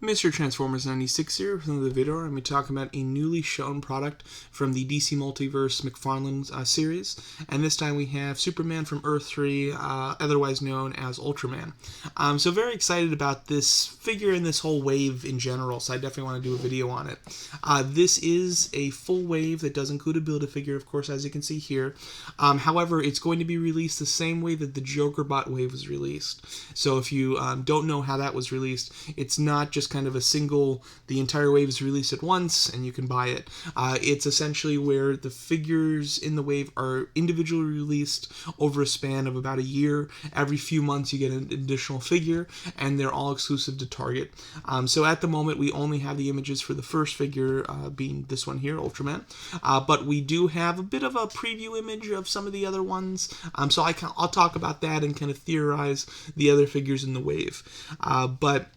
Mr. Transformers 96 here with another video. I'm going to be talking about a newly shown product from the DC Multiverse McFarlane series, and this time we have Superman from Earth 3, otherwise known as Ultraman. So very excited about this figure and this whole wave in general, so I definitely want to do a video on it. This is a full wave that does include a Build-A-Figure, of course, as you can see here. However, it's going to be released the same way that the Jokerbot wave was released. So if you don't know how that was released, it's not just kind of a single, the entire wave is released at once and you can buy it. It's essentially where the figures in the wave are individually released over a span of about a year. Every few months you get an additional figure, and they're all exclusive to Target. So at the moment we only have the images for the first figure, being this one here, Ultraman, but we do have a bit of a preview image of some of the other ones, so I'll talk about that and kind of theorize the other figures in the wave. But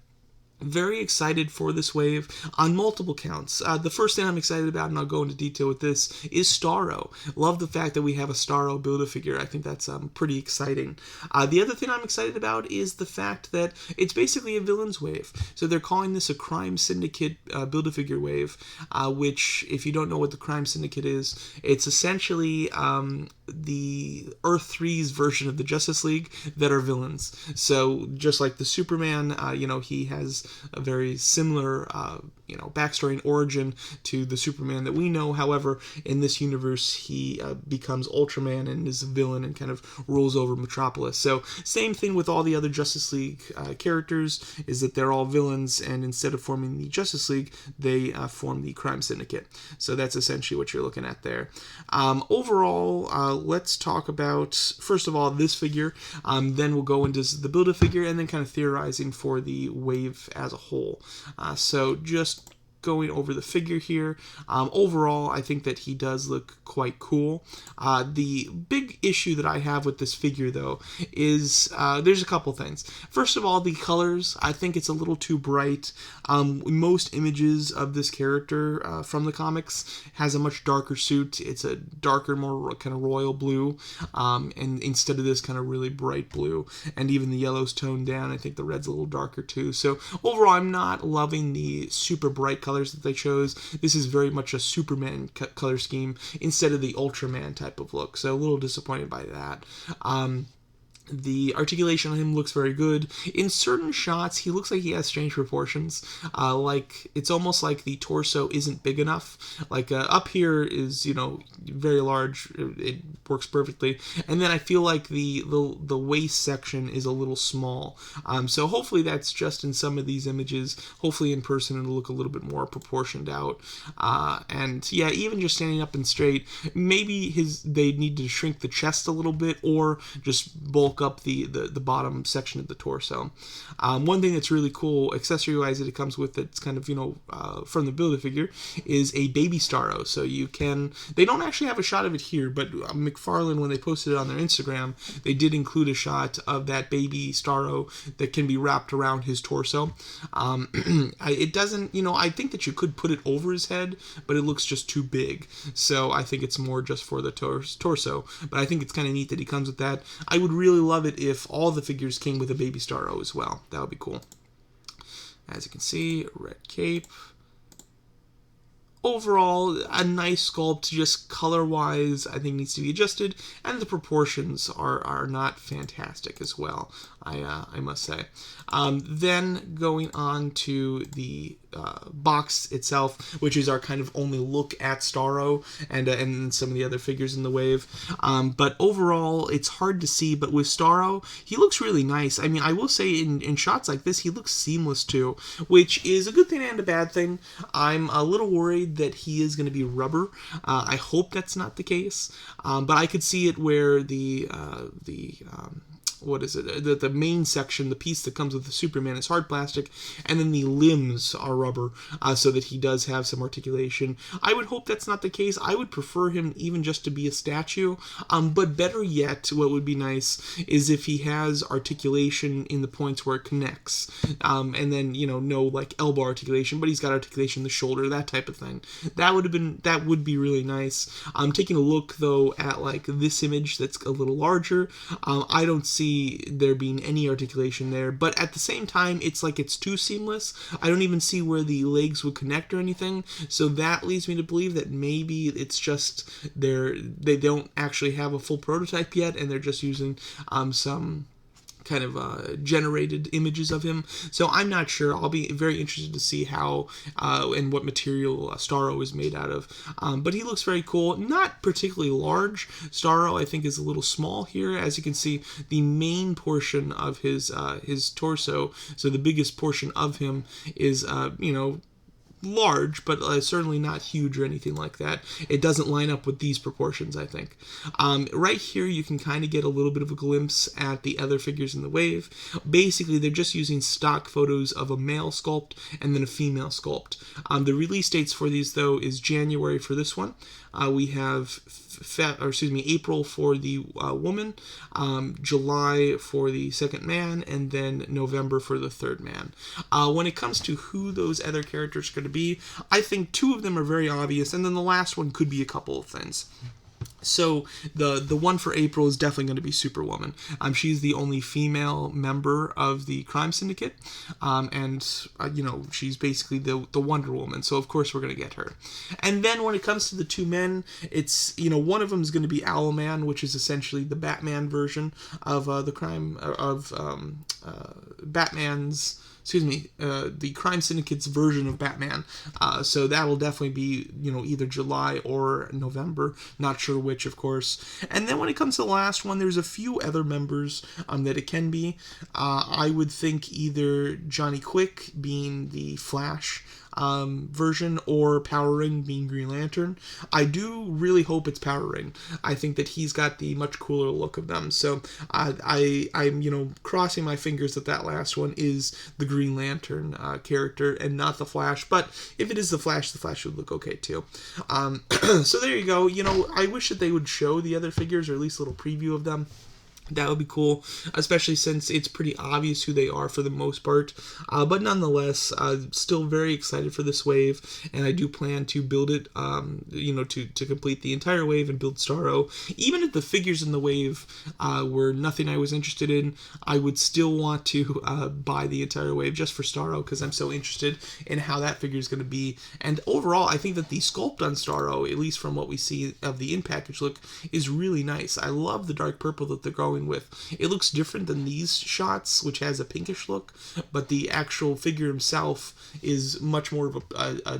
very excited for this wave on multiple counts. The first thing I'm excited about, and I'll go into detail with this, is Starro. Love the fact that we have a Starro Build-A-Figure. I think that's pretty exciting. The other thing I'm excited about is the fact that it's basically a villains wave. So they're calling this a Crime Syndicate Build-A-Figure wave, which, if you don't know what the Crime Syndicate is, it's essentially the Earth 3's version of the Justice League that are villains. So just like the Superman, he has a very similar, backstory and origin to the Superman that we know. However, in this universe, he becomes Ultraman and is a villain and kind of rules over Metropolis. So same thing with all the other Justice League characters, is that they're all villains, and instead of forming the Justice League, they form the Crime Syndicate. So that's essentially what you're looking at there. Overall, let's talk about, first of all, this figure, then we'll go into the Build-A-Figure, and then kind of theorizing for the wave as a whole. So just going over the figure here. Overall, I think that he does look quite cool. The big issue that I have with this figure, though, is there's a couple things. First of all, the colors. I think it's a little too bright. Most images of this character from the comics has a much darker suit. It's a darker, more kind of royal blue, and instead of this kind of really bright blue. And even the yellow's toned down. I think the red's a little darker, too. So overall, I'm not loving the super bright colors that they chose. This is very much a Superman color scheme instead of the Ultraman type of look, so a little disappointed by that. The articulation on him looks very good. In certain shots, he looks like he has strange proportions. Like, it's almost like the torso isn't big enough. Like, up here is, very large. It works perfectly. And then I feel like the waist section is a little small. So hopefully that's just in some of these images. Hopefully in person it'll look a little bit more proportioned out. And yeah, even just standing up and straight, maybe they need to shrink the chest a little bit, or just bulk up the bottom section of the torso. One thing that's really cool, accessory-wise, that it comes with, that's kind of, from the Build-A-Figure, is a baby Starro. So you can, they don't actually have a shot of it here, but McFarlane, when they posted it on their Instagram, they did include a shot of that baby Starro that can be wrapped around his torso. It doesn't, I think that you could put it over his head, but it looks just too big. So I think it's more just for the torso. But I think it's kind of neat that he comes with that. I would really love it if all the figures came with a baby Starro as well. That would be cool. As you can see, red cape. Overall, a nice sculpt, just color-wise, I think needs to be adjusted, and the proportions are not fantastic as well, I must say. Then going on to the box itself, which is our kind of only look at Starro and some of the other figures in the wave. But overall, it's hard to see, but with Starro, he looks really nice. I mean, I will say in shots like this, he looks seamless too, which is a good thing and a bad thing. I'm a little worried that he is going to be rubber. I hope that's not the case, but I could see it where the main section, the piece that comes with the Superman, is hard plastic, and then the limbs are rubber, so that he does have some articulation. I would hope that's not the case. I would prefer him even just to be a statue, but better yet, what would be nice is if he has articulation in the points where it connects, and then, no, like, elbow articulation, but he's got articulation in the shoulder, that type of thing. That would be really nice. I'm taking a look, though, at, like, this image that's a little larger. I don't see see there being any articulation there, but at the same time, it's like it's too seamless. I don't even see where the legs would connect or anything, so that leads me to believe that maybe it's just they don't actually have a full prototype yet, and they're just using some kind of generated images of him. So I'm not sure. I'll be very interested to see how and what material Starro is made out of. But he looks very cool. Not particularly large. Starro, I think, is a little small here. As you can see, the main portion of his torso, so the biggest portion of him is, large, but certainly not huge or anything like that. It doesn't line up with these proportions, I think. Right here, you can kind of get a little bit of a glimpse at the other figures in the wave. Basically, they're just using stock photos of a male sculpt and then a female sculpt. The release dates for these, though, is January for this one. We have April for the woman, July for the second man, and then November for the third man. When it comes to who those other characters are going to be, I think two of them are very obvious, and then the last one could be a couple of things. So the one for April is definitely going to be Superwoman. She's the only female member of the crime syndicate, and she's basically the Wonder Woman. So of course we're going to get her. And then when it comes to the two men, it's one of them is going to be Owlman, which is essentially the Batman version of the Crime Syndicate's version of Batman. So that will definitely be, either July or November. Not sure which, of course. And then when it comes to the last one, there's a few other members that it can be. I would think either Johnny Quick being the Flash version, or Power Ring being Green Lantern. I do really hope it's Power Ring. I think that he's got the much cooler look of them. So I'm crossing my fingers that last one is the Green Lantern character and not the Flash. But if it is the Flash would look okay too. So there you go. I wish that they would show the other figures, or at least a little preview of them. That would be cool, especially since it's pretty obvious who they are for the most part. But nonetheless, still very excited for this wave, and I do plan to build it, to complete the entire wave and build Starro. Even if the figures in the wave were nothing I was interested in, I would still want to buy the entire wave just for Starro, because I'm so interested in how that figure is going to be. And overall, I think that the sculpt on Starro, at least from what we see of the in-package look, is really nice. I love the dark purple that they're going with. It looks different than these shots, which has a pinkish look, but the actual figure himself is much more of a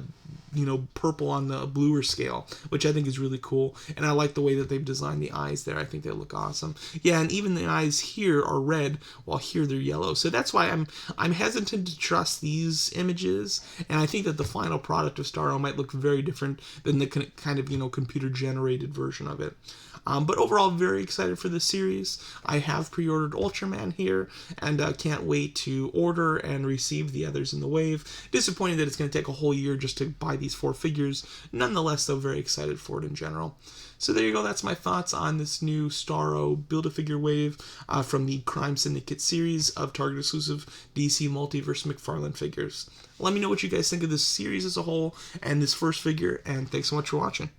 purple on the bluer scale, which I think is really cool. And I like the way that they've designed the eyes there. I think they look awesome. Yeah, and even the eyes here are red, while here they're yellow. So that's why I'm hesitant to trust these images, and I think that the final product of Starro might look very different than the kind of computer-generated version of it. But overall, very excited for this series. I have pre-ordered Ultraman here, and can't wait to order and receive the others in the wave. Disappointed that it's going to take a whole year just to buy these 4 figures. Nonetheless, though, very excited for it in general. So there you go. That's my thoughts on this new Starro Build-A-Figure wave from the Crime Syndicate series of Target-exclusive DC Multiverse McFarlane figures. Let me know what you guys think of this series as a whole and this first figure, and thanks so much for watching.